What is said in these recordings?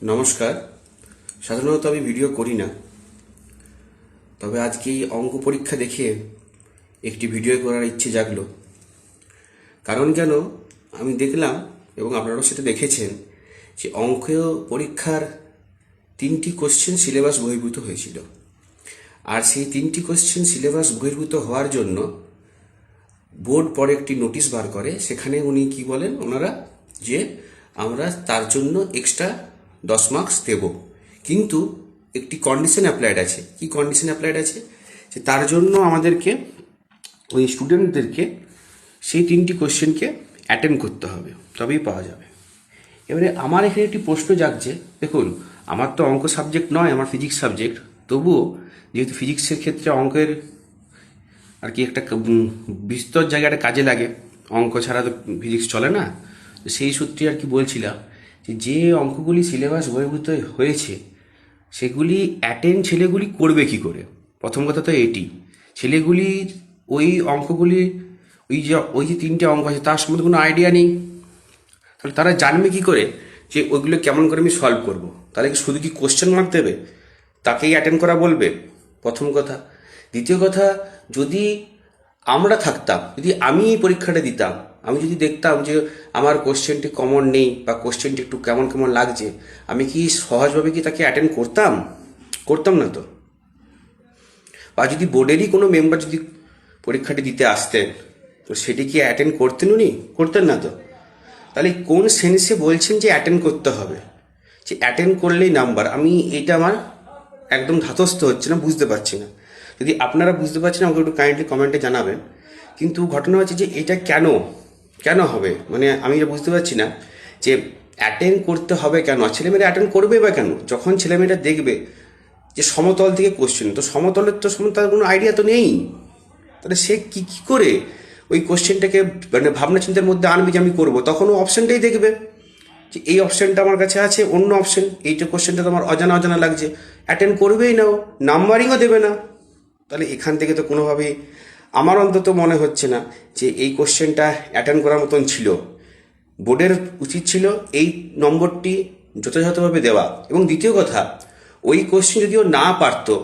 নমস্কার। সাধারণত আমি ভিডিও করি না, তবে আজকে এই অঙ্ক পরীক্ষা দেখে একটি ভিডিও করার ইচ্ছে জাগলো। কারণ কেন, আমি দেখলাম এবং আপনারাও সেটা দেখেছেন যে অঙ্ক পরীক্ষার 3টি কোশ্চেন সিলেবাস বহির্ভূত হয়েছিল। আর সেই 3টি কোশ্চেন সিলেবাস বহির্ভূত হওয়ার জন্য বোর্ড পরে একটি নোটিশ বার করে। সেখানে উনি কি বলেন, ওনারা যে আমরা তার জন্য এক্সট্রা 10 মার্কস দেব, কিন্তু একটি কন্ডিশন অ্যাপ্লাইড আছে। কি কন্ডিশন অ্যাপ্লাইড আছে? যে তার জন্য আমাদেরকে ওই স্টুডেন্টদেরকে সেই 3টি কোশ্চেনকে অ্যাটেন্ড করতে হবে, তবেই পাওয়া যাবে। এবারে আমার এখানে একটি প্রশ্ন জাগছে। দেখুন, আমার তো অঙ্ক সাবজেক্ট নয়, আমার ফিজিক্স সাবজেক্ট। তবুও যেহেতু ফিজিক্সের ক্ষেত্রে অঙ্কের আর কি একটা বিস্তর জায়গাটা কাজে লাগে, অঙ্ক ছাড়া তো ফিজিক্স চলে না। সেই সূত্রে আর কি বলছিলাম যে অঙ্কগুলি সিলেবাস বহির্ভূত হয়েছে সেগুলি অ্যাটেন্ড ছেলেগুলি করবে কি করে? প্রথম কথা তো এটি, ছেলেগুলির ওই অঙ্কগুলি ওই যে 3টে অঙ্ক আছে তার সম্বন্ধে কোনো আইডিয়া নেই। তাহলে তারা জানবে কি করে যে ওইগুলো কেমন করে আমি সলভ করব? তাহলে কি শুধু কি কোশ্চেন মার্ক দেবে, তাকেই অ্যাটেন্ড করা বলবে? প্রথম কথা। দ্বিতীয় কথা, যদি আমরা থাকতাম, যদি আমি এই পরীক্ষাটা দিতাম, আমি যদি দেখতাম যে আমার কোশ্চেনটি কমন নেই বা কোশ্চেনটি একটু কেমন কেমন লাগছে, আমি কি সহজভাবে কি তাকে অ্যাটেন্ড করতাম? করতাম না তো। বা যদি বোর্ডেরই কোনো মেম্বার যদি পরীক্ষাটি দিতে আসতেন, তো সেটি কি অ্যাটেন্ড করতেন উনি? করতেন না তো। তাহলে কোন সেন্সে বলছেন যে অ্যাটেন্ড করতে হবে, যে অ্যাটেন্ড করলেই নাম্বার? আমি এটা আমার একদম ধাতস্থ হচ্ছে না, বুঝতে পারছি না। যদি আপনারা বুঝতে পারছেন আমাকে একটু কাইন্ডলি কমেন্টে জানাবেন। কিন্তু ঘটনা হচ্ছে যে এটা কেন হবে, মানে আমি এটা বুঝতে পারছি না যে অ্যাটেন্ড করতে হবে কেন। ছেলেমেয়েরা অ্যাটেন্ড করবে বা কেন? যখন ছেলেমেয়েরা দেখবে যে সমতল থেকে কোশ্চেন, তো সমতলের তার কোনো আইডিয়া তো নেই। তাহলে সে কি করে ওই কোশ্চেনটাকে মানে ভাবনা চিন্তার মধ্যে আনবে যে আমি করবো? তখন ও অপশানটাই দেখবে যে এই অপশানটা আমার কাছে আছে, অন্য অপশান, এইটা কোশ্চেনটা তো আমার অজানা লাগছে, অ্যাটেন্ড করবেই না, ও নাম্বারিংও দেবে না। তাহলে এখান থেকে তো কোনোভাবেই আমার অন্তত মনে হচ্ছে না যে এই কোশ্চেনটা অ্যাটেন্ড করার মতন ছিল। বোর্ডের উচিত ছিল এই নম্বরটি যথাযথভাবে দেওয়া। এবং দ্বিতীয় কথা, ওই কোশ্চেন যদিও না পারতো,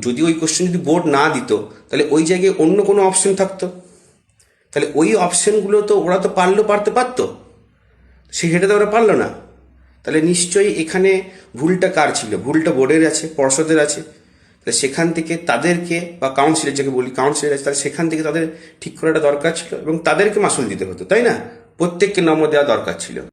যদি ওই কোশ্চেন যদি বোর্ড না দিত, তাহলে ওই জায়গায় অন্য কোনো অপশন থাকতো। তাহলে ওই অপশনগুলো তো ওরা তো পারতো, সেটা তো ওরা পারলো না। তাহলে নিশ্চয়ই এখানে ভুলটা কার ছিল? ভুলটা বোর্ডের আছে, পর্ষদের আছে। তাহলে সেখান থেকে তাদেরকে, বা কাউন্সিলের, যাকে বলি কাউন্সিলের আছে, তাহলে সেখান থেকে তাদের ঠিক করাটা দরকার ছিল এবং তাদেরকে মাসুল দিতে হতো, তাই না? প্রত্যেককে নম্বর দেওয়া দরকার ছিল।